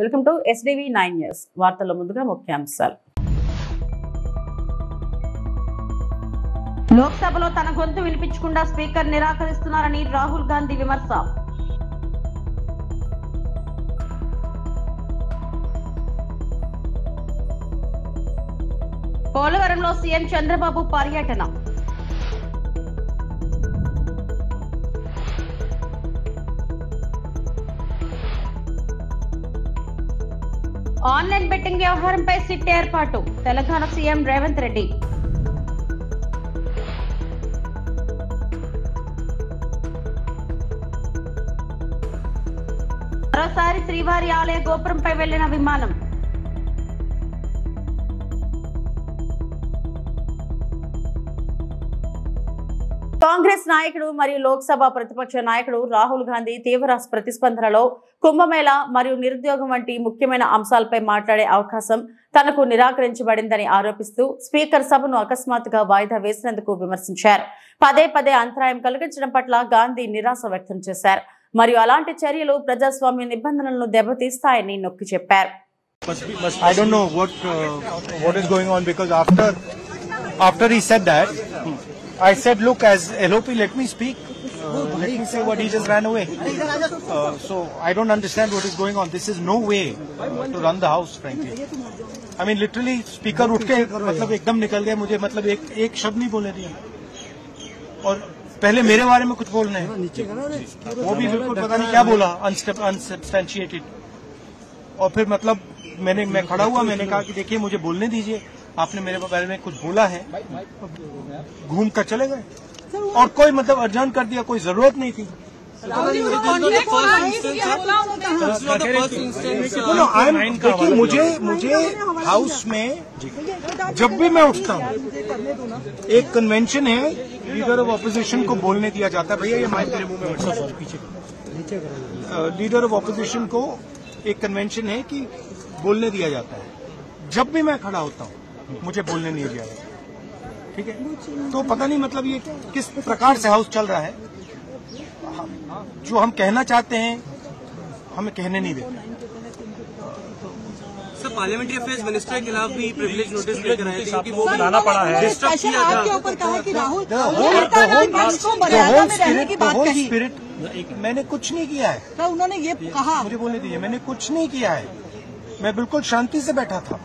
Welcome to SDV 9 news. వార్తల్లో ముందుగా ముఖ్యాంశాలు. లోక్సభలో తన గొంతు వినిపించకుండా స్పీకర్ నిరాకరిస్తున్నారని రాహుల్ గాంధీ విమర్శ. పోలవరంలో సీఎం చంద్రబాబు పర్యటన. ఆన్లైన్ బెట్టింగ్ వ్యవహారంపై సిట్ ఏర్పాటు. తెలంగాణ సీఎం రేవంత్ రెడ్డి. మరోసారి శ్రీవారి ఆలయ గోపురంపై వెళ్లిన విమానం. కాంగ్రెస్ నాయకుడు మరియు లోక్సభ ప్రతిపక్ష నాయకుడు రాహుల్ గాంధీ తీవ్ర ప్రతిస్పందనలో కుంభమేళా మరియు నిరుద్యోగం వంటి ముఖ్యమైన అంశాలపై మాట్లాడే అవకాశం తనకు నిరాకరించబడిందని ఆరోపిస్తూ స్పీకర్ సభను అకస్మాత్తుగా వాయిదా వేసినందుకు విమర్శించారు. పదే పదే అంతరాయం కలిగించడం పట్ల గాంధీ నిరాశ వ్యక్తం చేశారు మరియు అలాంటి చర్యలు ప్రజాస్వామ్య నిబంధనలను దెబ్బతీస్తాయని నొక్కి చెప్పారు. I don't know what is going on because after he said that, I said, look, as LOP, let me speak. Let me say what he just ran away. So I don't understand what is going on. This is no way to run the house, frankly. I mean, literally, speaker उठ के मतलब एकदम निकल गया. मुझे मतलब एक शब्द नहीं बोलने दिया. और पहले मेरे बारे में कुछ बोलना है, वो भी बिल्कुल पता नहीं क्या बोला, unsubstantiated. और फिर मतलब मैं खड़ा हुआ, मैंने कहा कि देखिए मुझे बोलने दीजिए, आपने मेरे बारे में कुछ बोला है, घूम कर चले गए और कोई मतलब अर्जन कर दिया, कोई जरूरत नहीं थी. देखिए मुझे हाउस में जब भी मैं उठता हूँ एक कन्वेंशन है, लीडर ऑफ ऑपोजिशन को बोलने दिया जाता है. भैया ये माइक मेरे मुंह में पीछे. लीडर ऑफ ऑपोजिशन को एक कन्वेंशन है कि बोलने दिया जाता है. जब भी मैं खड़ा होता हूँ मुझे बोलने नहीं दिया जाता. ठीक है, तो पता नहीं मतलब ये किस प्रकार से हाउस चल रहा है. जो हम कहना चाहते हैं हमें कहने नहीं देते. सर, पार्लियामेंट्री अफेयर्स मिनिस्टर के खिलाफ भी प्रिविलेज नोटिस लेकर आए थे क्योंकि वो बनाना पड़ा है. आपके ऊपर कहा कि राहुल स्पिरिट मैंने कुछ नहीं किया है. तो उन्होंने ये कहा, मुझे बोलने दीजिए, मैंने कुछ नहीं किया है. मैं बिल्कुल शांति से बैठा था,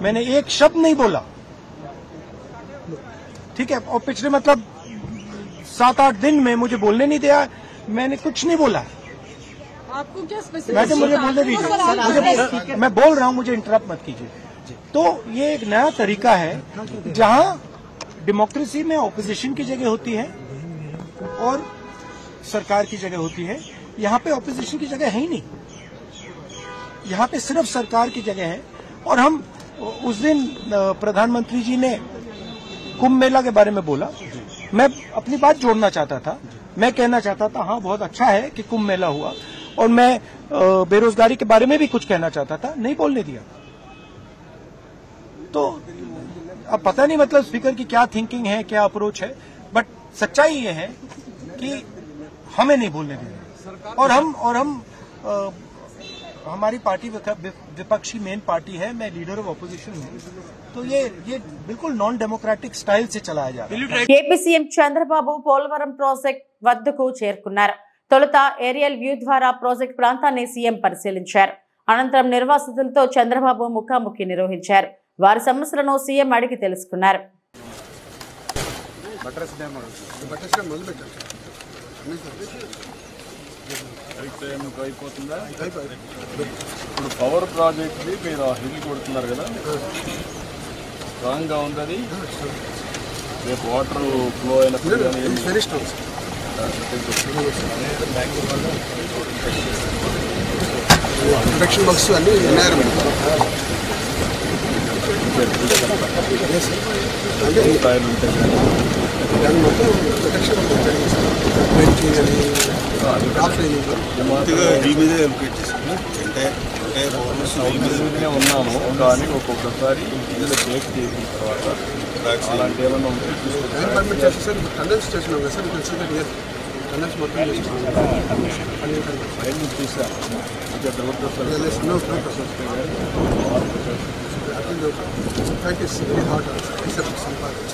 मैंने एक शब्द नहीं बोला. ठीक है, और पिछले मतलब 7-8 दिन में मुझे बोलने नहीं दिया, मैंने कुछ नहीं बोला. आपको क्या स्पेसिफिक? वैसे मुझे बोलने दीजिए, मैं बोल रहा हूँ, मुझे इंटरप्ट मत कीजिए. तो ये एक नया तरीका है जहाँ डेमोक्रेसी में ऑपोजिशन की जगह होती है और सरकार की जगह होती है. यहाँ पे ऑपोजिशन की जगह है ही नहीं, यहाँ पे सिर्फ सरकार की जगह है. और हम उस दिन प्रधानमंत्री जी ने कुंभ मेला के बारे में बोला, मैं अपनी बात जोड़ना चाहता था. मैं कहना चाहता था हाँ बहुत अच्छा है कि कुंभ मेला हुआ, और मैं बेरोजगारी के बारे में भी कुछ कहना चाहता था, नहीं बोलने दिया. तो अब पता नहीं मतलब स्पीकर की क्या थिंकिंग है, क्या अप्रोच है, बट सच्चाई ये है कि हमें नहीं बोलने दिया. और हम हमारी पार्टी विपक्षी मेन पार्टी है, मैं लीडर ऑफ ऑपोजिशन हूँ. तो ये बिल्कुल नॉन डेमोक्रेटिक स्टाइल से चलाया जा रहा है. AP CM Chandrababu Polavaram project వద్దకు చేరుకున్నారు. తొలుత ఏరియల్ వ్యూ ద్వారా ప్రాజెక్ట్ ప్రాంతాన్ని సీఎం పరిశీలించారు. అనంతరం నిర్వాసితులతో చంద్రబాబు ముఖాముఖి నిర్వహించారు. వారి సమస్యలను సీఎం అడిగి తెలుసుకున్నారు. ఇప్పుడు పవర్ ప్రాజెక్ట్ మీరు హిల్ కొడుతున్నారు కదా, స్ట్రాంగ్ గా ఉందని రేపు వాటర్ ఫ్లో అయినప్పుడు ప్రొటెక్షన్ బాక్స్ అన్ని ఉన్నారు. దాని మొత్తం ప్రొటెక్షన్ ఉన్నాము. కానీ ఒక్కొక్కసారి బ్రేక్ చేసిన తర్వాత అలాంటి ఏమన్నా ఉంటే టన్నల్స్ చేసినాం కదా సార్, టన్నల్స్ మొత్తం చూసాను. जबरदस्त No pressure, sir. I think the fact is very hard also, except some parts.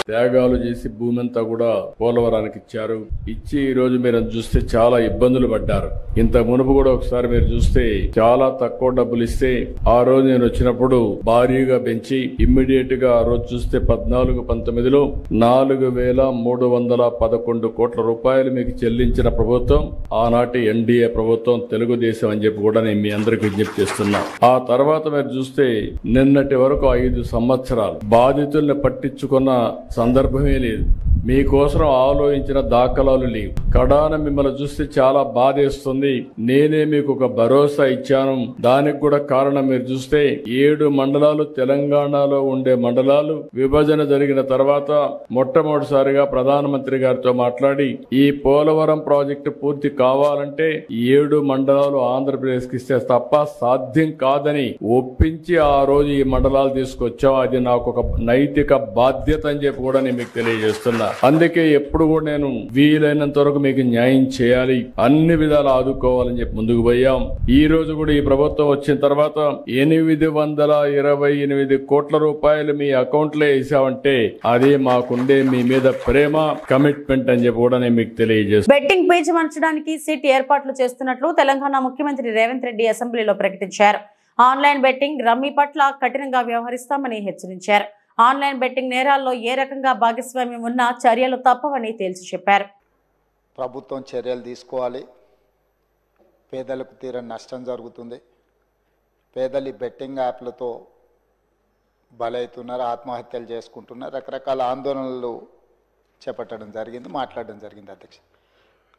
త్యాగాలు చేసి భూమి అంతా కూడా పోలవరానికి ఇచ్చారు. ఇచ్చి ఈ రోజు మీరు చూస్తే చాలా ఇబ్బందులు పడ్డారు. ఇంత మునుపు కూడా ఒకసారి మీరు చూస్తే చాలా తక్కువ డబ్బులు ఇస్తే ఆ రోజు నేను వచ్చినప్పుడు భారీగా పెంచి ఇమ్మీడియట్ గా ఆ రోజు చూస్తే 14-19లో 4,311 కోట్ల రూపాయలు మీకు చెల్లించిన ప్రభుత్వం ఆనాటి ఎన్డీఏ ప్రభుత్వం, తెలుగుదేశం అని చెప్పి కూడా నేను మీ అందరికి విజ్ఞప్తి చేస్తున్నా. ఆ తర్వాత మీరు చూస్తే నిన్నటి వరకు 5 సంవత్సరాలు బాధితుల్ని పట్టించుకున్న సందర్భమే లేదు. మీకోసం ఆలోచించిన దాఖలాలు లేవు. కడాన మిమ్మల్ని చూస్తే చాలా బాధేస్తుంది. నేనే మీకు ఒక భరోసా ఇచ్చాను. దానికి కూడా కారణం మీరు చూస్తే 7 మండలాలు తెలంగాణలో ఉండే మండలాలు విభజన జరిగిన తర్వాత మొట్టమొదటిసారిగా ప్రధానమంత్రి గారితో మాట్లాడి ఈ పోలవరం ప్రాజెక్టు పూర్తి కావాలంటే 7 మండలాలు ఆంధ్రప్రదేశ్ కి ఇస్తే తప్ప సాధ్యం కాదని ఒప్పించి ఆ రోజు ఈ మండలాలు తీసుకొచ్చాం. అది నాకు ఒక నైతిక బాధ్యత అని చెప్పి కూడా నేను మీకు తెలియజేస్తున్నా. అందుకే ఎప్పుడు కూడా నేను వీలైనంత వరకు మీకు న్యాయం చేయాలి, అన్ని విధాలు ఆదుకోవాలని చెప్పి ముందుకు పోయాం. ఈ రోజు కూడా ఈ ప్రభుత్వం వచ్చిన తర్వాత 828 కోట్ల రూపాయలు మీ అకౌంట్ లో వేసామంటే అదే మాకుండే మీ మీద ప్రేమ, కమిట్మెంట్ అని చెప్పి కూడా నేను మీకు తెలియజేస్తాను. బెట్టింగ్ పేజ్ మార్చడానికి సిట్ ఏర్పాట్లు చేస్తున్నట్లు తెలంగాణ ముఖ్యమంత్రి రేవంత్ రెడ్డి అసెంబ్లీలో ప్రకటించారు. ఆన్లైన్ బెట్టింగ్, రమ్మీ పట్ల కఠినంగా వ్యవహరిస్తామని హెచ్చరించారు. ఆన్లైన్ బెట్టింగ్ నేరాల్లో ఏ రకంగా భాగస్వామ్యం ఉన్నా చర్యలు తప్పవని తేల్చి చెప్పారు. ప్రభుత్వం చర్యలు తీసుకోవాలి. పేదలకు తీరని నష్టం జరుగుతుంది. పేదలు బెట్టింగ్ యాప్లతో బలవుతున్నారు, ఆత్మహత్యలు చేసుకుంటున్నారు, రకరకాల ఆందోళనలు చేపట్టడం జరిగింది, మాట్లాడడం జరిగింది.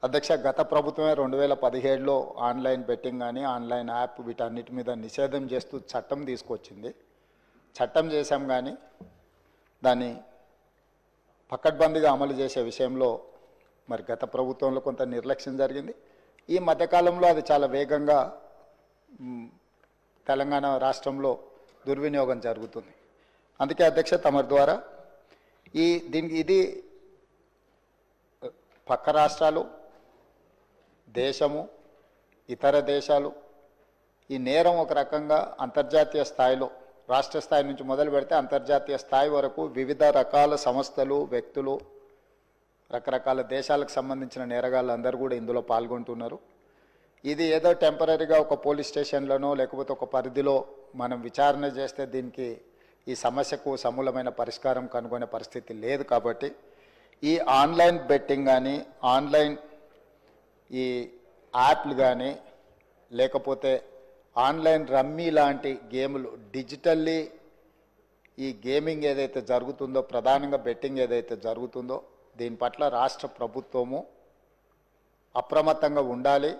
అధ్యక్ష గత ప్రభుత్వమే 2017లో ఆన్లైన్ బెట్టింగ్ కానీ ఆన్లైన్ యాప్ వీటన్నిటి మీద నిషేధం చేస్తూ చట్టం తీసుకొచ్చింది. చట్టం చేశాం కానీ దాన్ని పకడ్బందీగా అమలు చేసే విషయంలో మరి గత ప్రభుత్వంలో కొంత నిర్లక్ష్యం జరిగింది. ఈ మధ్యకాలంలో అది చాలా వేగంగా తెలంగాణ రాష్ట్రంలో దుర్వినియోగం జరుగుతుంది. అందుకే అధ్యక్ష తమరి ద్వారా ఇది పక్క రాష్ట్రాలు, దేశము, ఇతర దేశాలు ఈ నేరం ఒక రకంగా అంతర్జాతీయ స్థాయిలో, రాష్ట్ర స్థాయి నుంచి మొదలు పెడితే అంతర్జాతీయ స్థాయి వరకు వివిధ రకాల సంస్థలు, వ్యక్తులు, రకరకాల దేశాలకు సంబంధించిన నేరగాళ్ళు అందరూ కూడా ఇందులో పాల్గొంటున్నారు. ఇది ఏదో టెంపరీగా ఒక పోలీస్ స్టేషన్లోనో లేకపోతే ఒక పరిధిలో మనం విచారణ చేస్తే దీనికి ఈ సమస్యకు సమూలమైన పరిష్కారం కనుగొనే పరిస్థితి లేదు. కాబట్టి ఈ ఆన్లైన్ బెట్టింగ్ కానీ ఆన్లైన్ ఈ యాప్లు కానీ లేకపోతే ఆన్లైన్ రమ్మీ లాంటి గేములు డిజిటల్లీ ఈ గేమింగ్ ఏదైతే జరుగుతుందో, ప్రధానంగా బెట్టింగ్ ఏదైతే జరుగుతుందో దీని పట్ల రాష్ట్ర ప్రభుత్వము అప్రమత్తంగా ఉండాలి,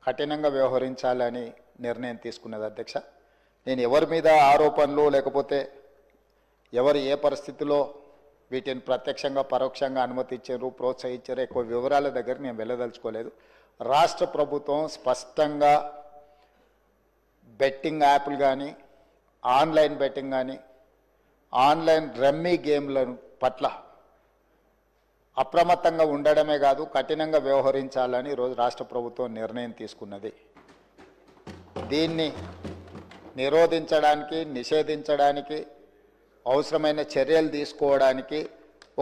కఠినంగా వ్యవహరించాలని నిర్ణయం తీసుకున్నది. అధ్యక్ష నేను ఎవరి మీద ఆరోపణలు లేకపోతే ఎవరు ఏ పరిస్థితిలో వీటిని ప్రత్యక్షంగా పరోక్షంగా అనుమతించారు, ప్రోత్సహించారు ఎక్కువ వివరాల దగ్గర నేను వెళ్ళదలుచుకోలేదు. రాష్ట్ర ప్రభుత్వం స్పష్టంగా బెట్టింగ్ యాప్లు కానీ ఆన్లైన్ బెట్టింగ్ కానీ ఆన్లైన్ రమ్మీ గేమ్ల పట్ల అప్రమత్తంగా ఉండడమే కాదు కఠినంగా వ్యవహరించాలని ఈరోజు రాష్ట్ర ప్రభుత్వం నిర్ణయం తీసుకున్నది. దీన్ని నిరోధించడానికి, నిషేధించడానికి అవసరమైన చర్యలు తీసుకోవడానికి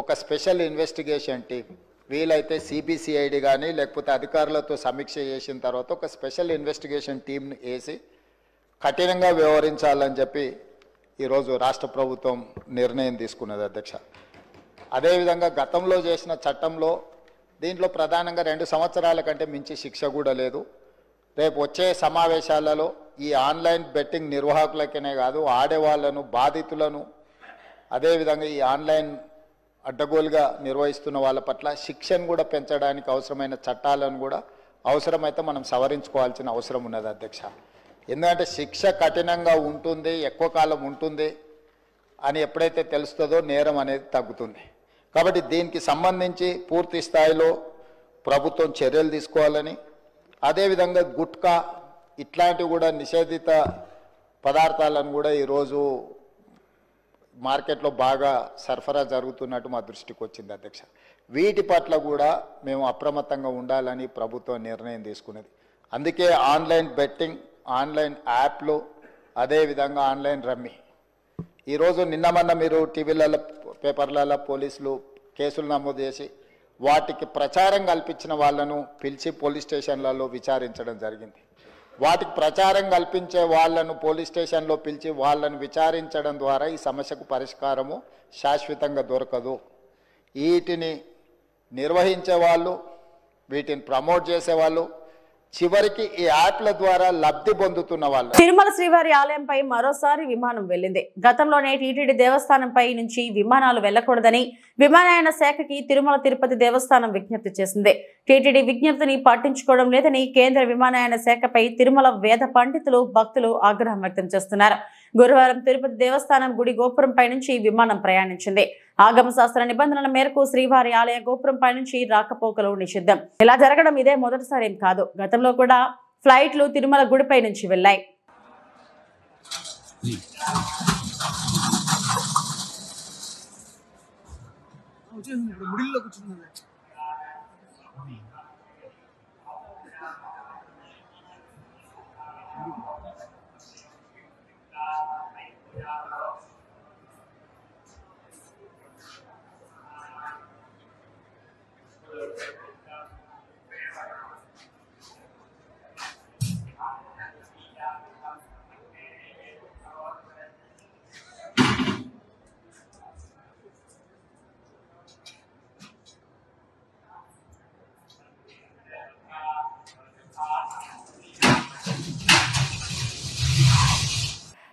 ఒక స్పెషల్ ఇన్వెస్టిగేషన్ టీం, వీలైతే సిబిసిఐడి కానీ లేకపోతే అధికారులతో సమీక్ష చేసిన తర్వాత ఒక స్పెషల్ ఇన్వెస్టిగేషన్ టీంని వేసి కఠినంగా వ్యవహరించాలని చెప్పి ఈరోజు రాష్ట్ర ప్రభుత్వం నిర్ణయం తీసుకున్నది. అధ్యక్ష అదేవిధంగా గతంలో చేసిన చట్టంలో దీంట్లో ప్రధానంగా 2 సంవత్సరాల కంటే మించి శిక్ష కూడా లేదు. రేపు వచ్చే సమావేశాలలో ఈ ఆన్లైన్ బెట్టింగ్ నిర్వాహకులకనే కాదు ఆడేవాళ్లను, బాధితులను, అదేవిధంగా ఈ ఆన్లైన్ అడ్డగోలుగా నిర్వహిస్తున్న వాళ్ళ పట్ల శిక్షను కూడా పెంచడానికి అవసరమైన చట్టాలను కూడా అవసరమైతే మనం సవరించుకోవాల్సిన అవసరం ఉన్నది. అధ్యక్ష ఎందుకంటే శిక్ష కఠినంగా ఉంటుంది, ఎక్కువ కాలం ఉంటుంది అని ఎప్పుడైతే తెలుస్తుందో నేరం అనేది తగ్గుతుంది. కాబట్టి దీనికి సంబంధించి పూర్తి స్థాయిలో ప్రభుత్వం చర్యలు తీసుకోవాలని, అదేవిధంగా గుట్కా ఇట్లాంటివి కూడా నిషేధిత పదార్థాలను కూడా ఈరోజు మార్కెట్లో బాగా సరఫరా జరుగుతున్నట్టు మా దృష్టికి వచ్చింది అధ్యక్ష. వీటి పట్ల కూడా మేము అప్రమత్తంగా ఉండాలని ప్రభుత్వం నిర్ణయం తీసుకున్నది. అందుకే ఆన్లైన్ బెట్టింగ్, ఆన్లైన్ యాప్లు, అదేవిధంగా ఆన్లైన్ రమ్మీ, ఈరోజు నిన్న మొన్న మీరు టీవీలలో పేపర్లలో పోలీసులు కేసులు నమోదు చేసి వాటికి ప్రచారం కల్పించిన వాళ్ళను పిలిచి పోలీస్ స్టేషన్లలో విచారించడం జరిగింది. వాటికి ప్రచారం కల్పించే వాళ్ళను పోలీస్ స్టేషన్లో పిలిచి వాళ్ళను విచారించడం ద్వారా ఈ సమస్యకు పరిష్కారము శాశ్వతంగా దొరకదు. వీటిని నిర్వహించే వాళ్ళు, వీటిని ప్రమోట్ చేసేవాళ్ళు, చివరికి ఈ యాప్ల ద్వారా లబ్ధి పొందుతున్న వాళ్ళు. తిరుమల శ్రీవారి ఆలయంపై మరోసారి విమానం వెళ్లింది. గతంలోనే టీటీడీ దేవస్థానంపై నుంచి విమానాలు వెళ్లకూడదని విమానయాన శాఖకి తిరుమల తిరుపతి దేవస్థానం విజ్ఞప్తి చేసింది. టీటీడీ విజ్ఞప్తిని పట్టించుకోవడం లేదని కేంద్ర విమానయాన శాఖపై తిరుమల వేద పండితులు, భక్తులు ఆగ్రహం వ్యక్తం చేస్తున్నారు. గురువారం తిరుపతి దేవస్థానం గుడి గోపురంపై నుంచి విమానం ప్రయాణించింది. ఆగమ శాస్త్ర నిబంధనల మేరకు శ్రీవారి ఆలయ గోపురంపై నుంచి రాకపోకలు నిషిద్ధం. ఇలా జరగడం ఇదే మొదటిసారి కాదు. గతంలో కూడా ఫ్లైట్లు తిరుమల గుడిపై నుంచి వెళ్లాయి.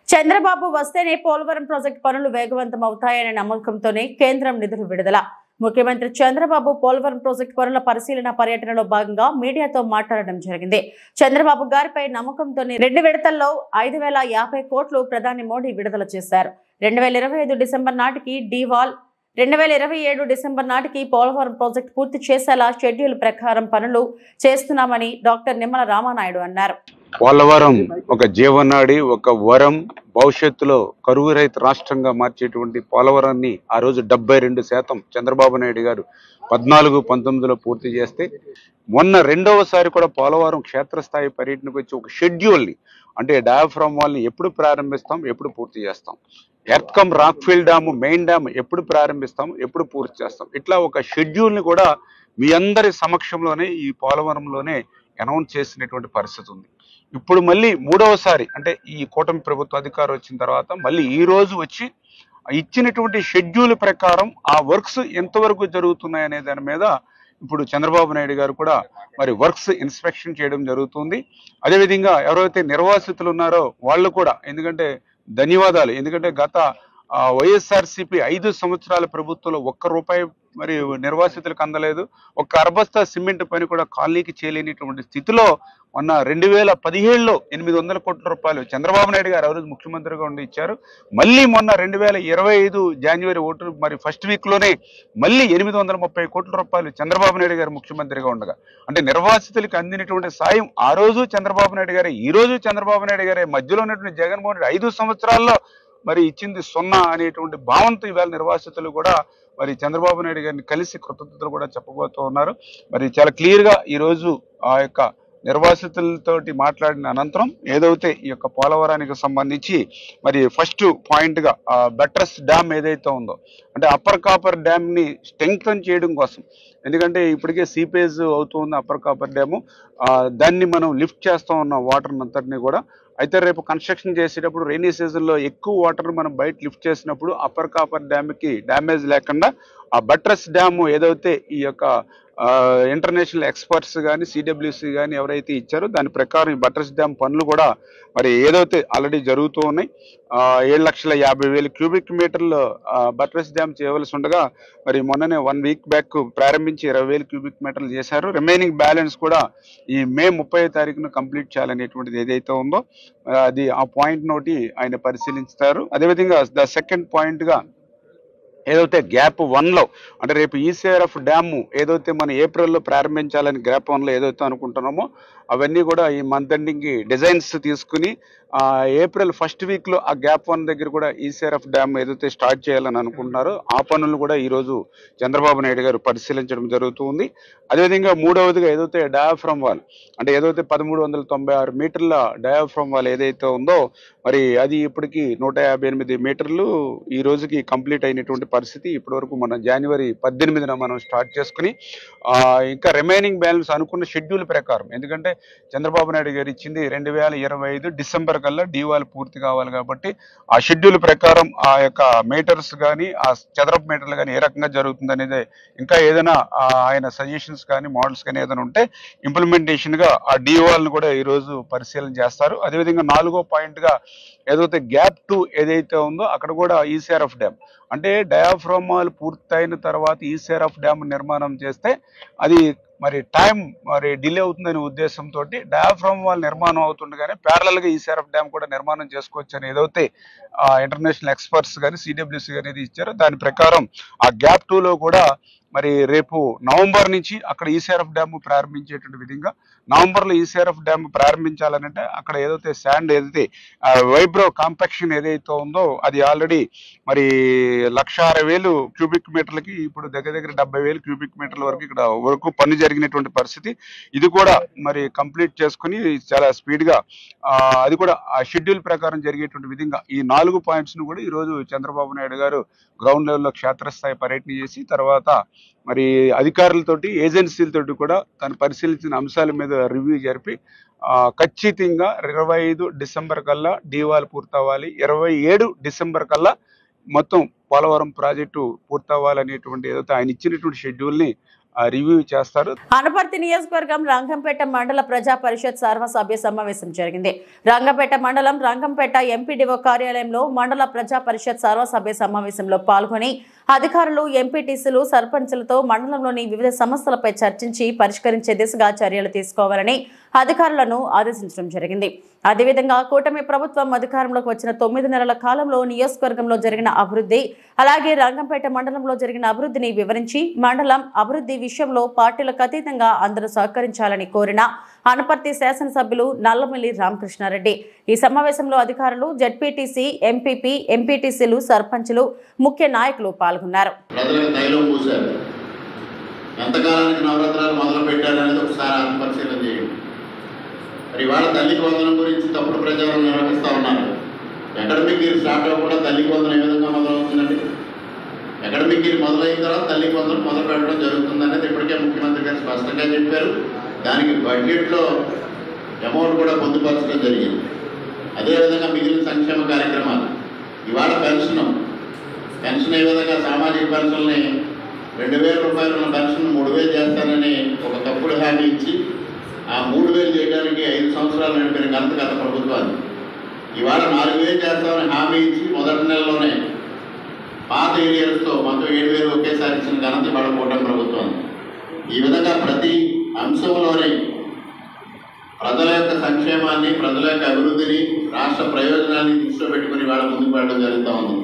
చంద్రబాబు వస్తేనే పోలవరం ప్రాజెక్టు పనులు వేగవంతం అవుతాయనే నమ్మకంతోనే కేంద్రం నిధులు విడుదల. ముఖ్యమంత్రి చంద్రబాబు పోలవరం ప్రాజెక్టు పనుల పరిశీలన పర్యటనలో భాగంగా మీడియాతో మాట్లాడడం జరిగింది. చంద్రబాబు గారిపై నమ్మకంతోనే 2 విడతల్లో 5,050 కోట్లు ప్రధాని మోడీ విడుదల చేశారు. 2025 డిసెంబర్ నాటికి డీవాల్, 2027 డిసెంబర్ నాటికి పోలవరం ప్రాజెక్టు పూర్తి చేసేలా షెడ్యూల్ ప్రకారం పనులు చేస్తున్నామని డాక్టర్ నిమ్మల రామానాయుడు అన్నారు. పోలవరం ఒక జీవనాడి, ఒక వరం, భవిష్యత్తులో కరువు రహిత రాష్ట్రంగా మార్చేటువంటి పోలవరాన్ని ఆ రోజు 72% చంద్రబాబు నాయుడు గారు 14-19లో పూర్తి చేస్తే, మొన్న రెండవసారి కూడా పోలవరం క్షేత్రస్థాయి పర్యటనకు వచ్చి ఒక షెడ్యూల్ని, అంటే డయాఫ్రామ్ వాల్ని ఎప్పుడు ప్రారంభిస్తాం, ఎప్పుడు పూర్తి చేస్తాం, ఎర్త్కమ్ రాక్ఫీల్డ్ డ్యాము, మెయిన్ డ్యామ్ ఎప్పుడు ప్రారంభిస్తాం, ఎప్పుడు పూర్తి చేస్తాం, ఇట్లా ఒక షెడ్యూల్ని కూడా మీ అందరి సమక్షంలోనే ఈ పోలవరంలోనే అనౌన్స్ చేసినటువంటి పరిస్థితి ఉంది. ఇప్పుడు మళ్ళీ 3వసారి, అంటే ఈ కూటమి ప్రభుత్వ అధికారం వచ్చిన తర్వాత మళ్ళీ ఈ రోజు వచ్చి ఇచ్చినటువంటి షెడ్యూల్ ప్రకారం ఆ వర్క్స్ ఎంతవరకు జరుగుతున్నాయి అనే దాని మీద ఇప్పుడు చంద్రబాబు నాయుడు గారు కూడా మరి వర్క్స్ ఇన్స్పెక్షన్ చేయడం జరుగుతుంది. అదేవిధంగా ఎవరైతే నిర్వాసితులు ఉన్నారో వాళ్ళు కూడా, ఎందుకంటే ధన్యవాదాలు, ఎందుకంటే గత వైఎస్ఆర్సీపీ 5 సంవత్సరాల ప్రభుత్వంలో ₹1 మరి నిర్వాసితులకు అందలేదు. ఒక అర్బస్తా సిమెంట్ పని కూడా కాలనీకి చేయలేనిటువంటి స్థితిలో మొన్న 2017లో 800 కోట్ల రూపాయలు చంద్రబాబు నాయుడు గారు ఆ రోజు ముఖ్యమంత్రిగా ఉండి ఇచ్చారు. మళ్ళీ మొన్న 2025 జనవరి మరి ఫస్ట్ వీక్లోనే మళ్ళీ 830 కోట్ల రూపాయలు చంద్రబాబు నాయుడు గారు ముఖ్యమంత్రిగా ఉండగా, అంటే నిర్వాసితులకు అందినటువంటి సాయం ఆ రోజు చంద్రబాబు నాయుడు గారే, ఈ రోజు చంద్రబాబు నాయుడు గారే, మధ్యలో ఉన్నటువంటి జగన్మోహన్ రెడ్డి 5 సంవత్సరాల్లో మరి ఇచ్చింది 0 అనేటువంటి భావంతో ఇవాళ నిర్వాసితులు కూడా మరి చంద్రబాబు నాయుడు గారిని కలిసి కృతజ్ఞతలు కూడా చెప్పబోతూ ఉన్నారు. మరి చాలా క్లియర్గా ఈరోజు ఆ యొక్క నిర్వాసితులతోటి మాట్లాడిన అనంతరం ఏదైతే ఈ యొక్క పోలవరానికి సంబంధించి మరి ఫస్ట్ పాయింట్గా బట్రస్ డ్యామ్ ఏదైతే ఉందో, అంటే అప్పర్ కాపర్ డ్యామ్ని స్ట్రెంగ్తన్ చేయడం కోసం, ఎందుకంటే ఇప్పటికే సీపేజ్ అవుతుంది అప్పర్ కాపర్ డ్యాము, దాన్ని మనం లిఫ్ట్ చేస్తూ ఉన్నాం వాటర్ అంతటినీ కూడా. అయితే రేపు కన్స్ట్రక్షన్ చేసేటప్పుడు రైనీ సీజన్లో ఎక్కువ వాటర్ మనం బయట లిఫ్ట్ చేసినప్పుడు అప్పర్ కాపర్ డ్యామ్కి డ్యామేజ్ లేకుండా ఆ బట్రస్ డ్యాము ఏదైతే ఈ యొక్క ఇంటర్నేషనల్ ఎక్స్పర్ట్స్ కానీ సిడబ్ల్యూసి కానీ ఎవరైతే ఇచ్చారో దాని ప్రకారం ఈ బట్రస్ డ్యామ్ పనులు కూడా మరి ఏదైతే ఆల్రెడీ జరుగుతూ ఉన్నాయి. 7,50,000 క్యూబిక్ మీటర్లు బట్రస్ డ్యామ్ చేయవలసి ఉండగా మరి మొన్ననే 1 వీక్ బ్యాక్ ప్రారంభించి 20,000 క్యూబిక్ మీటర్లు చేశారు. రిమైనింగ్ బ్యాలెన్స్ కూడా ఈ మే 30వ తారీఖున కంప్లీట్ చేయాలనేటువంటిది ఏదైతే ఉందో అది ఆ పాయింట్ నోటి ఆయన పరిశీలిస్తారు. అదేవిధంగా ద సెకండ్ పాయింట్గా ఏదైతే గ్యాప్ 1లో అంటే రేపు ఈసీఆర్ఎఫ్ డ్యాము ఏదైతే మనం ఏప్రిల్లో ప్రారంభించాలని గ్యాప్ 1లో ఏదైతే అనుకుంటున్నామో అవన్నీ కూడా ఈ మంత్ ఎండింగ్కి డిజైన్స్ తీసుకుని ఏప్రిల్ ఫస్ట్ వీక్లో ఆ గ్యాప్ 1 దగ్గర కూడా ఈసీఆర్ఎఫ్ డ్యామ్ ఏదైతే స్టార్ట్ చేయాలని అనుకుంటున్నారో ఆ పనులు కూడా ఈరోజు చంద్రబాబు నాయుడు గారు పరిశీలించడం జరుగుతుంది. అదేవిధంగా మూడవదిగా ఏదైతే డయాఫ్రమ్ వాల్ అంటే ఏదైతే 1396 మీటర్ల డయాఫ్రమ్ వాల్ ఏదైతే ఉందో మరి అది ఇప్పటికి 158 మీటర్లు ఈ రోజుకి కంప్లీట్ అయినటువంటి పరిస్థితి. ఇప్పటి వరకు మనం జనవరి 18న మనం స్టార్ట్ చేసుకుని ఇంకా రిమైనింగ్ బ్యాలెన్స్ అనుకున్న షెడ్యూల్ ప్రకారం, ఎందుకంటే చంద్రబాబు నాయుడు గారు ఇచ్చింది 2025 డిసెంబర్ కల్లా డీవాల్ పూర్తి కావాలి కాబట్టి ఆ షెడ్యూల్ ప్రకారం ఆ యొక్క మీటర్స్ కానీ ఆ చదరపు మీటర్లు కానీ ఏ రకంగా జరుగుతుంది అనేది ఇంకా ఏదైనా ఆయన సజెషన్స్ కానీ మోడల్స్ కానీ ఏదైనా ఉంటే ఇంప్లిమెంటేషన్ గా ఆ డీవాల్ ను కూడా ఈ రోజు పరిశీలన చేస్తారు. అదేవిధంగా 4వ పాయింట్గా ఏదైతే గ్యాప్ 2 ఏదైతే ఉందో అక్కడ కూడా ఈసీఆర్ఎఫ్ డ్యామ్ అంటే డయాఫ్రమ్ వాల్ పూర్తయిన తర్వాత ఈసీఆర్ఎఫ్ డ్యామ్ నిర్మాణం చేస్తే అది మరి టైం మరి డిలే అవుతుందనే ఉద్దేశంతో డయాఫ్రమ్ వాల్ నిర్మాణం అవుతుండగానే ప్యారలల్ గా ఈసీఆర్ఎఫ్ డ్యామ్ కూడా నిర్మాణం చేసుకోవచ్చు అని ఏదైతే ఇంటర్నేషనల్ ఎక్స్పర్ట్స్ కానీ సిడబ్ల్యూసీ అనేది ఇచ్చారో దాని ప్రకారం ఆ గ్యాప్ 2లో కూడా మరి రేపు నవంబర్ నుంచి అక్కడ ఈసీఆర్ఎఫ్ డ్యామ్ ప్రారంభించేటువంటి విధంగా నవంబర్లో ఈసీఆర్ఎఫ్ డ్యామ్ ప్రారంభించాలనంటే అక్కడ ఏదైతే శాండ్ ఏదైతే వైబ్రో కాంపాక్షన్ ఏదైతే ఉందో అది ఆల్రెడీ మరి 1,06,000 క్యూబిక్ మీటర్లకి ఇప్పుడు దగ్గర 70,000 క్యూబిక్ మీటర్ల వరకు ఇక్కడ వరకు పని జరిగినటువంటి పరిస్థితి. ఇది కూడా మరి కంప్లీట్ చేసుకుని చాలా స్పీడ్ గా అది కూడా ఆ షెడ్యూల్ ప్రకారం జరిగేటువంటి విధంగా ఈ 4 పాయింట్స్ ను కూడా ఈ రోజు చంద్రబాబు నాయుడు గారు గ్రౌండ్ లెవెల్లో క్షేత్రస్థాయి పర్యటన చేసి తర్వాత మరి అధికారులతోటి ఏజెన్సీలతోటి కూడా తను పరిశీలించిన అంశాల మీద రివ్యూ జరిపి ఖచ్చితంగా 25 డిసెంబర్ కల్లా డీవాల్ పూర్తవ్వాలి, 27 డిసెంబర్ కల్లా మొత్తం పోలవరం ప్రాజెక్టు పూర్తవ్వాలనేటువంటి ఏదైతే ఆయన ఇచ్చినటువంటి షెడ్యూల్ ని రివ్యూ చేస్తారు. అనపర్తి నియోజకవర్గం రంగంపేట మండల ప్రజా పరిషత్ సర్వసభ్య సమావేశం జరిగింది. రంగంపేట మండలం రంగంపేట ఎంపీడీఓ కార్యాలయంలో మండల ప్రజా పరిషత్ సర్వసభ్య సమావేశంలో పాల్గొని అధికారులు, ఎంపీటీసీలు, సర్పంచులతో మండలంలోని వివిధ సమస్యలపై చర్చించి పరిష్కరించే దిశగా చర్యలు తీసుకోవాలని అధికారులను ఆదేశించడం జరిగింది. అదేవిధంగా కూటమి ప్రభుత్వం అధికారంలోకి వచ్చిన 9 నెలల కాలంలో నియోజకవర్గంలో జరిగిన అభివృద్ధి, అలాగే రంగంపేట మండలంలో జరిగిన అభివృద్ధిని వివరించి మండలం అభివృద్ధి విషయంలో పార్టీలకు అతీతంగా అందరూ సహకరించాలని కోరిన అనపర్తి శాసనసభ్యులు నల్లమిల్లి రామకృష్ణారెడ్డి ఈ సమావేశంలో అధికారులు, జెడ్పీటీసీ, ఎంపీపీ, ఎంపీటీసీలు, సర్పంచులు, ముఖ్య నాయకులు పాల్గొన్నారు. ఎంతకాలానికి నవరాత్రాలు మొదలు పెట్టారనేది ఒకసారి ఆత్మపరిశీలన చేయండి. మరి ఇవాళ తల్లికి వందనం గురించి తప్పుడు ప్రచారం నిర్వహిస్తూ ఉన్నారు. అకాడమిక్ ఇయర్ స్టార్ట్ అవ్వకుండా తల్లికి వందనం ఏ విధంగా మొదలవుతుందండి? అకాడమిక్ ఇయర్ మొదలైన తర్వాత తల్లికి వందనం మొదలు పెట్టడం జరుగుతుంది అనేది ఇప్పటికే ముఖ్యమంత్రి గారు స్పష్టంగా చెప్పారు. దానికి బడ్జెట్లో అమౌంట్ కూడా పొందుపరచడం జరిగింది. అదేవిధంగా మిగిలిన సంక్షేమ కార్యక్రమాలు ఇవాళ పెన్షన్ ఏ విధంగా సామాజిక పెన్షన్ని 2,000 రూపాయలు ఉన్న పెన్షన్ 3,000 చేస్తానని ఒక తప్పుడు హామీ ఇచ్చి ఆ 3,000 చేయడానికి 5 సంవత్సరాలు నడిపిన ఘనత గత ప్రభుత్వాన్ని. ఇవాళ 4,000 చేస్తామని హామీ ఇచ్చి మొదటి నెలలోనే పాత ఏరియాలతో మొత్తం 7,000 ఒకేసారి ఇచ్చిన ఘనత ఇవాళ కూటమి ప్రభుత్వాన్ని. ఈ విధంగా ప్రతి అంశంలోనే ప్రజల యొక్క సంక్షేమాన్ని, ప్రజల యొక్క అభివృద్ధిని, రాష్ట్ర ప్రయోజనాన్ని దృష్టిలో పెట్టుకుని ఇవాళ ముందుకు వెళ్ళడం జరుగుతూ ఉంది.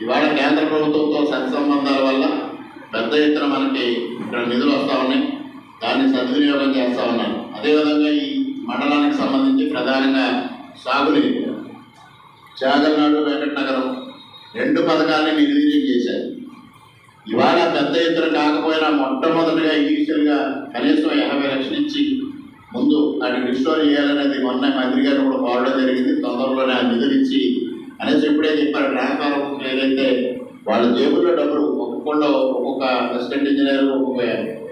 ఇవాళ కేంద్ర ప్రభుత్వంతో సత్సంబంధాల వల్ల పెద్ద ఎత్తున మనకి ఇక్కడ నిధులు వస్తూ ఉన్నాయి. దాన్ని సద్వినియోగం చేస్తూ ఉన్నారు. అదేవిధంగా ఈ మండలానికి సంబంధించి ప్రధానంగా సాగునీరు చాగల్నాడు, వెంకటనగరం 2 పథకాలని నిర్వీర్యం చేశారు. ఇవాళ పెద్ద ఎత్తున కాకపోయినా మొట్టమొదటిగా ఇనీషియల్గా కనీసం 50 లక్షలు ఇచ్చి ముందు వాటిని రిస్టోర్ చేయాలనేది మొన్న మంత్రి గారు కూడా కోరడం జరిగింది. తొందరలోనే ఆ నిధులు ఇచ్చి అనేసి ఇప్పుడే చెప్పారు. ట్రాన్స్ఫార్మర్ ఏదైతే వాళ్ళ జేబుల్లో డబ్బులు ఒక్కొక్క అసిస్టెంట్ ఇంజనీర్, ఒక్కొక్క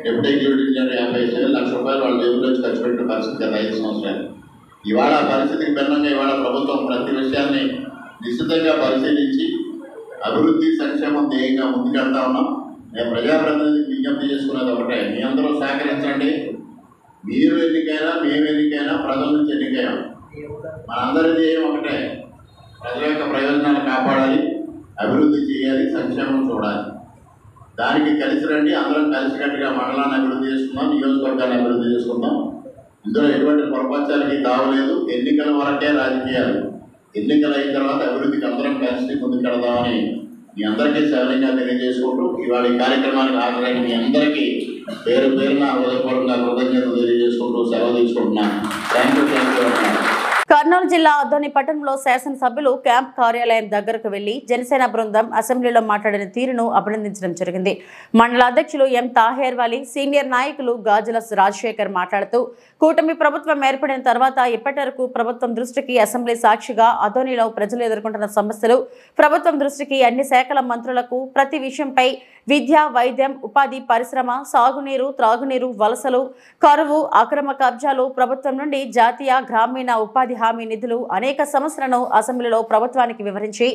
డిప్యూటీ ఎగ్జిక్యూటివ్ ఇంజనీర్ 57 లక్షల రూపాయలు వాళ్ళ జేబుల్లో ఖర్చు పెట్టిన పరిస్థితి గత 5 సంవత్సరాలు. ఇవాళ పరిస్థితికి భిన్నంగా ఇవాళ ప్రభుత్వం ప్రతి విషయాన్ని నిశ్చితంగా పరిశీలించి అభివృద్ధి, సంక్షేమం ధ్యేయంగా ముందుకెళ్తా ఉన్నాం. నేను ప్రజాప్రతినిధికి విజ్ఞప్తి చేసుకునేది ఒకటే, మీ అందరూ సహకరించండి. మీరు ఎన్నికైనా, మేము ఎన్నికైనా ప్రజల నుంచి ఎన్నికైనా మనందరి ధ్యేయం ఒకటే, ప్రజల యొక్క ప్రయోజనాలు కాపాడాలి, అభివృద్ధి చేయాలి, సంక్షేమం చూడాలి. దానికి కలిసి రండి. అందరం కలిసికట్టుగా మండలాన్ని అభివృద్ధి చేసుకుందాం, నియోజకవర్గాన్ని అభివృద్ధి చేసుకుందాం. ఇందులో ఎటువంటి పొరపచ్చాలకి తావలేదు. ఎన్నికల వరకే రాజకీయాలు. ఎన్నికలు అయిన తర్వాత అభివృద్ధికి అందరం కలిసి ముందుకెడదామని మీ అందరికీ సవినయంగా తెలియజేసుకుంటూ ఇవాళ ఈ కార్యక్రమానికి హాజరైన మీ అందరికీ పేరు పేరున హృదయపూర్వకంగా కృతజ్ఞతలు తెలియజేసుకుంటూ సెలవు తీసుకుంటున్నాను. Thank you. కర్నూలు జిల్లా అద్దోని పట్టణంలో శాసనసభ్యులు క్యాంప్ కార్యాలయం దగ్గరకు వెళ్లి జనసేన బృందం అసెంబ్లీలో మాట్లాడిన తీరును అభినందించడం జరిగింది. మండల అధ్యక్షులు ఎం తాహేర్ వలి, సీనియర్ నాయకులు గాజుల రాజశేఖర్ మాట్లాడుతూ కూటమి ప్రభుత్వం ఏర్పడిన తర్వాత ఇప్పటి వరకు ప్రభుత్వం దృష్టికి అసెంబ్లీ సాక్షిగా అద్దోనిలో ప్రజలు ఎదుర్కొంటున్న సమస్యలు ప్రభుత్వం దృష్టికి అన్ని శాఖల మంత్రులకు ప్రతి విషయంపై విద్య, వైద్యం, ఉపాధి, పరిశ్రమ, సాగునీరు, త్రాగునీరు, వలసలు, కరువు, అక్రమ కబ్జాలు, ప్రభుత్వం నుండి జాతీయ గ్రామీణ ఉపాధి హామీ నిధులు అనేక సమస్యలను అసెంబ్లీలో ప్రభుత్వానికి వివరించి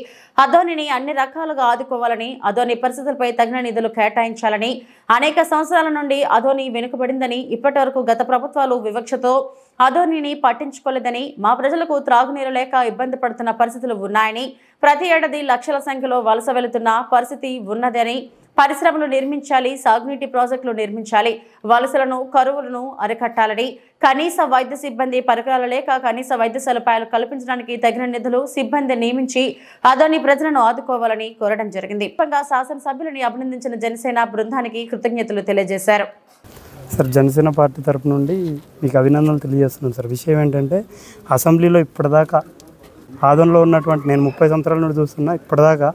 అద్దోనిని అన్ని రకాలుగా ఆదుకోవాలని, అద్దోని పరిస్థితులపై తగిన నిధులు కేటాయించాలని, అనేక సంవత్సరాల నుండి అద్దోని వెనుకబడిందని, ఇప్పటి వరకు గత ప్రభుత్వాలు వివక్షతో అద్దోనిని పట్టించుకోలేదని, మా ప్రజలకు త్రాగునీరు లేక ఇబ్బంది పడుతున్న పరిస్థితులు ఉన్నాయని, ప్రతి ఏడాది లక్షల సంఖ్యలో వలస వెళుతున్న పరిస్థితి ఉన్నదని, పరిశ్రమలు నిర్మించాలి, సాగునీటి ప్రాజెక్టులు నిర్మించాలి, వలసలను, కరువులను అరికట్టాలని, కనీస వైద్య సిబ్బంది పరికరాలు లేక కనీస వైద్య సదుపాయాలు కల్పించడానికి తగిన నిధులు, సిబ్బంది నియమించి అదోని ప్రజలను ఆదుకోవాలని కోరడం జరిగింది. శాసనసభ్యులని అభినందించిన జనసేన బృందానికి కృతజ్ఞతలు తెలియజేశారు. సార్, జనసేన పార్టీ తరపు నుండి మీకు అభినందనలు తెలియజేస్తున్నాను సార్. విషయం ఏంటంటే అసెంబ్లీలో ఇప్పటిదాకా ఆదోనిలో ఉన్నటువంటి నేను 30 సంవత్సరాల నుండి చూస్తున్నా, ఇప్పటిదాకా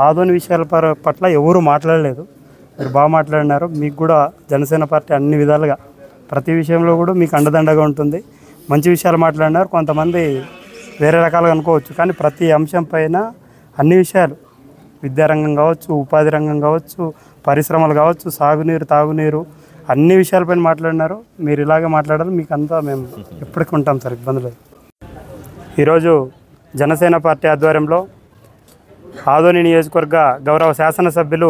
ఆదోని విషయాల పట్ల ఎవరు మాట్లాడలేదు. మీరు బాగా మాట్లాడినారు. మీకు కూడా జనసేన పార్టీ అన్ని విధాలుగా ప్రతి విషయంలో కూడా మీకు అండదండగా ఉంటుంది. మంచి విషయాలు మాట్లాడినారు. కొంతమంది వేరే రకాలుగా అనుకోవచ్చు, కానీ ప్రతి అంశం పైన అన్ని విషయాలు, విద్యారంగం కావచ్చు, ఉపాధి రంగం కావచ్చు, పరిశ్రమలు కావచ్చు, సాగునీరు, తాగునీరు, అన్ని విషయాలపైన మాట్లాడినారు. మీరు ఇలాగే మాట్లాడాలి. మీకు అంతా మేము ఎప్పటికీ ఉంటాం సార్, ఇబ్బంది లేదు. ఈరోజు జనసేన పార్టీ ఆధ్వర్యంలో ఆదోని నియోజకవర్గ గౌరవ శాసనసభ్యులు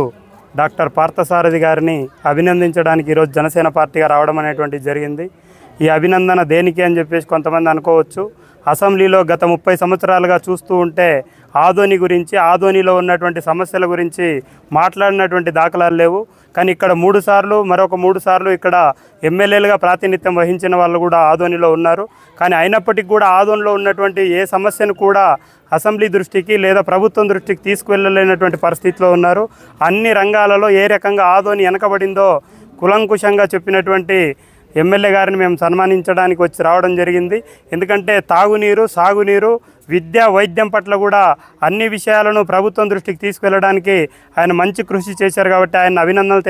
డాక్టర్ పార్థసారథి గారిని అభినందించడానికి ఈరోజు జనసేన పార్టీగా రావడం అనేటువంటిది జరిగింది. ఈ అభినందన దేనికి అని చెప్పేసి కొంతమంది అనుకోవచ్చు. అసెంబ్లీలో గత 30 సంవత్సరాలుగా చూస్తూ ఉంటే ఆదోని గురించి, ఆదోనిలో ఉన్నటువంటి సమస్యల గురించి మాట్లాడినటువంటి దాఖలాలు లేవు. కానీ ఇక్కడ 3 సార్లు, మరొక 3 సార్లు ఇక్కడ ఎమ్మెల్యేలుగా ప్రాతినిధ్యం వహించిన వాళ్ళు కూడా ఆదోనిలో ఉన్నారు. కానీ అయినప్పటికీ కూడా ఆదోనిలో ఉన్నటువంటి ఏ సమస్యను కూడా అసెంబ్లీ దృష్టికి లేదా ప్రభుత్వం దృష్టికి తీసుకువెళ్ళలేనటువంటి పరిస్థితిలో ఉన్నారు. అన్ని రంగాలలో ఏ రకంగా ఆదోని వెనకబడిందో కులంకుశంగా చెప్పినటువంటి ఎమ్మెల్యే గారిని మేము సన్మానించడానికి వచ్చి రావడం జరిగింది. ఎందుకంటే తాగునీరు, సాగునీరు, విద్య, వైద్యం పట్ల కూడా అన్ని విషయాలను ప్రభుత్వం దృష్టికి తీసుకెళ్లడానికి ఆయన మంచి కృషి చేశారు. కాబట్టి ఆయన అభినందనలు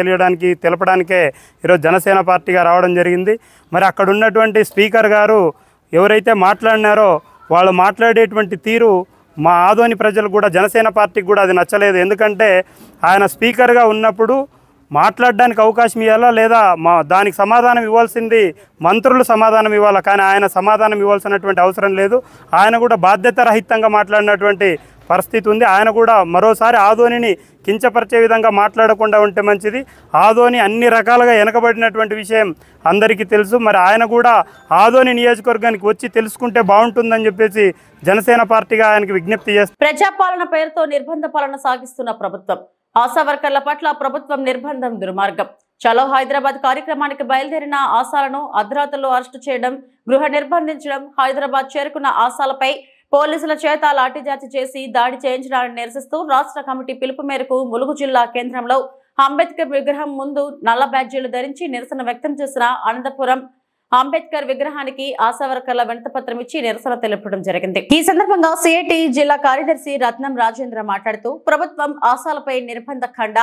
తెలపడానికే ఈరోజు జనసేన పార్టీగా రావడం జరిగింది. మరి అక్కడ ఉన్నటువంటి స్పీకర్ గారు ఎవరైతే మాట్లాడినారో వాళ్ళు మాట్లాడేటువంటి తీరు మా ఆదోని ప్రజలు కూడా, జనసేన పార్టీకి కూడా అది నచ్చలేదు. ఎందుకంటే ఆయన స్పీకర్గా ఉన్నప్పుడు మాట్లాడడానికి అవకాశం ఇవ్వాలా, లేదా దానికి సమాధానం ఇవ్వాల్సింది మంత్రులు సమాధానం ఇవ్వాలా. కానీ ఆయన సమాధానం ఇవ్వాల్సినటువంటి అవసరం లేదు. ఆయన కూడా బాధ్యత రహితంగా మాట్లాడినటువంటి పరిస్థితి ఉంది. ఆయన కూడా మరోసారి ఆదోనిని కించపరిచే విధంగా మాట్లాడకుండా ఉంటే మంచిది. ఆదోని అన్ని రకాలుగా వెనకబడినటువంటి విషయం అందరికీ తెలుసు. మరి ఆయన కూడా ఆదోని నియోజకవర్గానికి వచ్చి తెలుసుకుంటే బాగుంటుందని చెప్పేసి జనసేన పార్టీగా ఆయనకి విజ్ఞప్తి చేస్తారు. ప్రజాపాలన పేరుతో నిర్బంధ పాలన సాగిస్తున్న ప్రభుత్వం, ఆశా వర్కర్ల పట్ల ప్రభుత్వం నిర్బంధం దుర్మార్గం. చలో హైదరాబాద్ కార్యక్రమానికి బయలుదేరిన ఆశాలను అర్ధరాత్రుల్లో అరెస్టు చేయడం, గృహ నిర్బంధించడం, హైదరాబాద్ చేరుకున్న ఆశాలపై పోలీసుల చేత లాఠీచార్జి చేసి దాడి చేయించడాన్ని నిరసిస్తూ రాష్ట్ర కమిటీ పిలుపు మేరకు ములుగు జిల్లా కేంద్రంలో అంబేద్కర్ విగ్రహం ముందు నల్ల బ్యాడ్జీలు ధరించి నిరసన వ్యక్తం చేసిన అనంతపురం అంబేద్కర్ విగ్రహానికి ఆశా వర్కర్ల వినతిపత్రం ఇచ్చి నిరసన తెలపడం జరిగింది. ఈ సందర్భంగా సిఐటి జిల్లా కార్యదర్శి రత్నం రాజేంద్ర మాట్లాడుతూ ప్రభుత్వం ఆశాలపై నిర్బంధ ఖండ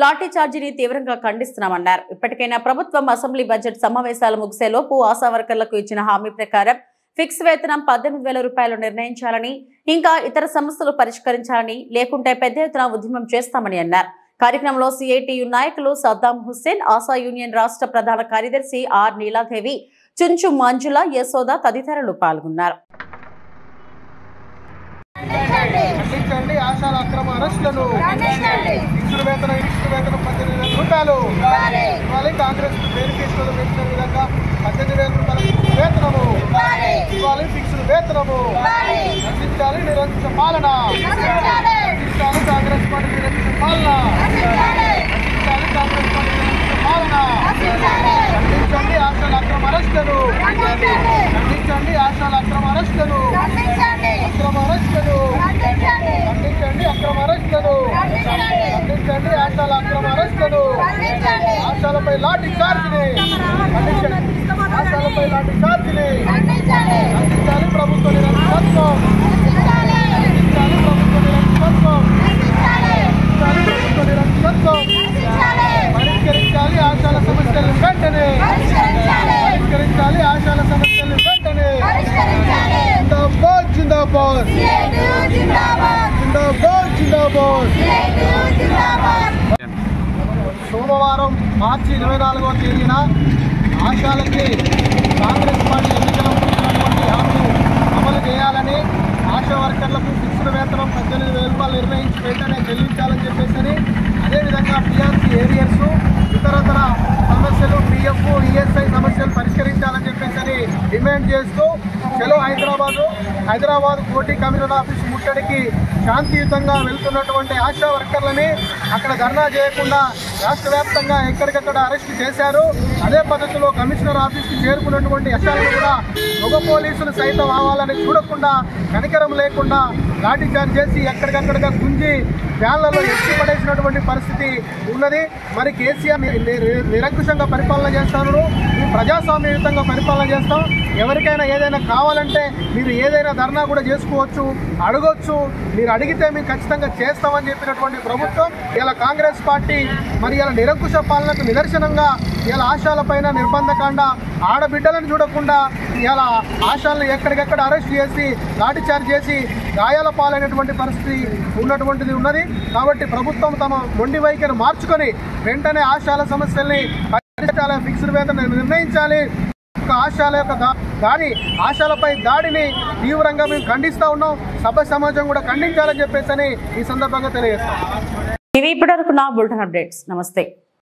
లాఠీ చార్జీని తీవ్రంగా ఖండిస్తున్నామన్నారు. ఇప్పటికైనా ప్రభుత్వం అసెంబ్లీ బడ్జెట్ సమావేశాలు ముగిసేలోపు ఆశా వర్కర్లకు ఇచ్చిన హామీ ప్రకారం ఫిక్స్ వేతనం 18,000 రూపాయలు నిర్ణయించాలని, ఇంకా ఇతర సమస్యలు పరిష్కరించాలని, లేకుంటే పెద్ద ఎత్తున ఉద్యమం చేస్తామని అన్నారు. కార్యక్రమంలో సిఐటియు నాయకులు సద్దాం హుస్సేన్, ఆశా యూనియన్ రాష్ట్ర ప్రధాన కార్యదర్శి ఆర్ నీలాదేవి, చుంచు మంజుల, యశోద తదితరులు పాల్గొన్నారు. ఖండించండి ఆశాల అక్రమ అరెస్టులను. ఇన్స్టిట్యూట్ వేతనం 18,000 రూపాయలు ఇవ్వాలి. కాంగ్రెస్ మేనిఫెస్టోలో పెట్టిన విధంగా 18,000 రూపాయల వేతనము ఇవ్వాలి. ఫిక్స్డ్ వేతనము ఖండించాలి. నిరంకుశ పాలన ఖండించాలి. కాంగ్రెస్ పార్టీ నిరంకుశ పాలన ఖండించాలి. కాంగ్రెస్ పార్టీ నిరంకుశ పాలన ఖండించండి ఆశాల అక్రమ అరెస్టులను. ఖండించండి ఆశాల అక్రమ అరెస్టులను. అక్రమ అరెస్టులను ఖండించండి. అక్రమ అరెస్టులను ఖండించాలి ఆశాల అక్రమ అరెస్టులను, ఆశాలపై లాఠీ చార్జిని ఆశాలపై లాఠీ చార్జిని ఖండించాలి. ప్రభుత్వ నిరంకుశత్వం, ఖండించాలి ప్రభుత్వ నిరంకుశత్వం, ప్రభుత్వ నిరంకుశత్వం. పరిష్కరించాలి ఆశాల సమస్యలను వెంటనే, పరిష్కరించాలి ఆశాల సమస్యలను వెంటనే. జిందాబాద్ జిందాబాద్ జిందాబాద్ జిందాబాద్. సోమవారం మార్చి 24వ తేదీన ఆశాలకి కాంగ్రెస్ పార్టీ ఎన్నికల ముందున్నటువంటి హామీ అమలు చేయాలని, ఆశా వర్కర్లకు ఫిక్స్డ్ వేతనం 18,000 రూపాయలు నిర్ణయించి వెంటనే చెల్లించాలని చెప్పేసి, అదేవిధంగా పిఆర్సీ ఏరియర్స్, ఇతరతర సమస్యలు, పిఎఫ్, ఈఎస్ఐ సమస్యలు పరిష్కరించాలని చెప్పేసి డిమాండ్ చేస్తూ చలో హైదరాబాద్ కోటి కమిషనర్ ఆఫీస్ ముట్టడికి శాంతియుతంగా వెళ్తున్నటువంటి ఆశా వర్కర్లని అక్కడ ధర్నా చేయకుండా రాష్ట్ర వ్యాప్తంగా ఎక్కడికక్కడ అరెస్ట్ చేశారు. అదే పద్ధతిలో కమిషనర్ ఆఫీస్కి చేరుకున్నటువంటి ఆశాలను కూడా మగ పోలీసులు సైతం ఆవాలని చూడకుండా, కనికరం లేకుండా లాఠీ చార్జ్ చేసి ఎక్కడికక్కడగా గుంజి ఫ్యాన్లలో ఎత్తి పడేసినటువంటి పరిస్థితి ఉన్నది. మరి కేసీఆర్ నిరంకుశంగా పరిపాలన చేస్తాను, మేము ప్రజాస్వామ్యయుతంగా పరిపాలన చేస్తాం, ఎవరికైనా ఏదైనా కావాలంటే మీరు ఏదైనా ధర్నా కూడా చేసుకోవచ్చు, అడగొచ్చు, మీరు అడిగితే మేము ఖచ్చితంగా చేస్తామని చెప్పినటువంటి ప్రభుత్వం ఇలా కాంగ్రెస్ పార్టీ మరి ఇలా నిరంకుశ పాలనకు నిదర్శనంగా ఇలా ఆశాలపైన నిర్బంధకాండ, ఆడబిడ్డలను చూడకుండా ఇలా ఆశాలను ఎక్కడికెక్కడ అరెస్ట్ చేసి లాఠీ చార్జ్ చేసి గాయాల పాలైనటువంటి పరిస్థితి ఉన్నది. కాబట్టి ప్రభుత్వం తమ మొండి వైఖరి మార్చుకొని వెంటనే ఆశాల సమస్యల్ని పరిష్కరించాలి, ఫిక్స్డ్ వేతనం నిర్ణయించాలి. ఆశాల యొక్క ఆశాలపై దాడిని తీవ్రంగా మేము ఖండిస్తూ ఉన్నాం. సభ సమాజం కూడా ఖండించాలని చెప్పేసి ఈ సందర్భంగా తెలియజేస్తాం. ఇవి ఇప్పటివరకు నా బులెటిన్ అప్డేట్స్. నమస్తే.